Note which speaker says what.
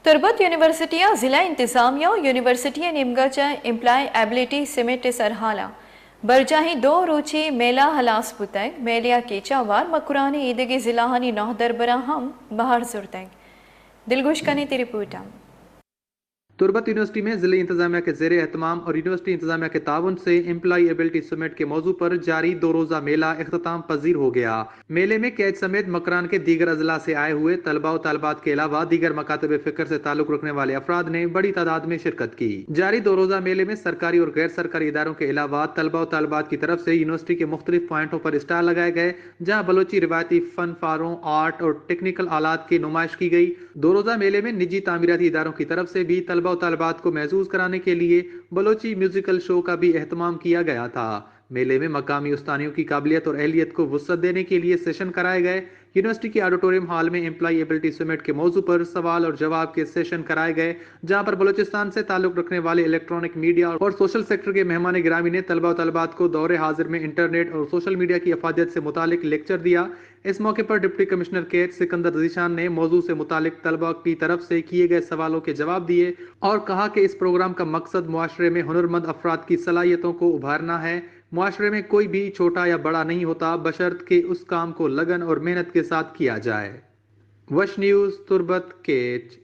Speaker 1: تربت یونیورسٹیاں ضلع انتظامیہ یونیورسٹی نیمگچ امپلائی ایبلٹی سمٹ سرحالہ برجاہی دو روچی میلہ ہلاس بتگ میلیا کی چاوار مکرانی عیدگی ضلع ہنی نوہ دربرہ ہم بہار زرتگ دلگوش کنی تی رپورٹا
Speaker 2: تربت یونیورسٹی میں ضلعی انتظامیہ کے زیر اہتمام اور یونیورسٹی انتظامیہ کے تعاون سے امپلائی ایبلٹی سمٹ کے موضوع پر جاری 2 روزہ میلہ اختتام پذیر ہو گیا۔ میلے میں کیچ سمیت مکران کے دیگر اضلاع سے آئے ہوئے طلباء و طالبات کے علاوہ دیگر مکاتب فکر سے تعلق رکھنے والے افراد نے بڑی تعداد میں شرکت کی۔ جاری 2 روزہ میلے میں سرکاری اور غیر سرکاری اداروں کے علاوہ طلباء و طالبات کی طرف سے یونیورسٹی کے مختلف پوائنٹوں پر اسٹال لگائے گئے، جہاں بلوچی روایتی فن پاروں، آرٹ اور ٹیکنیکل آلات کی نمائش کی گئی۔ 2 روزہ میلے میں نجی تعمیراتی اداروں کی طرف سے بھی طلباء و طالبات کو محظوظ کرانے کے لیے بلوچی میوزیکل شو کا بھی اہتمام کیا گیا تھا۔ میلے میں مقامی استانیوں کی قابلیت اور اہلیت کو وسعت دینے کے لیے سیشن کرائے گئے۔ یونیورسٹی کے آڈیٹوریم ہال میں امپلائی ایبلٹی سمٹ کے موضوع پر سوال اور جواب کے سیشن کرائے گئے، جہاں پر بلوچستان سے تعلق رکھنے والے الیکٹرانک میڈیا اور سوشل سیکٹر کے مہمان گرامی نے طلباء و طالبات کو دور حاضر میں انٹرنیٹ اور سوشل میڈیا کی افادیت سے متعلق لیکچر دیا۔ اس موقع پر ڈپٹی کمشنر کیٹ سکندر ذیشان نے موضوع سے متعلق طلباء کی طرف سے کیے گئے سوالوں کے جواب دیے اور کہا کہ اس پروگرام کا مقصد معاشرے میں ہنرمند افراد کی صلاحیتوں کو ابھارنا ہے۔ معاشرے میں کوئی بھی چھوٹا یا بڑا نہیں ہوتا، بشرط کہ اس کام کو لگن اور محنت کے ساتھ کیا جائے۔ وش نیوز تربت کیچ۔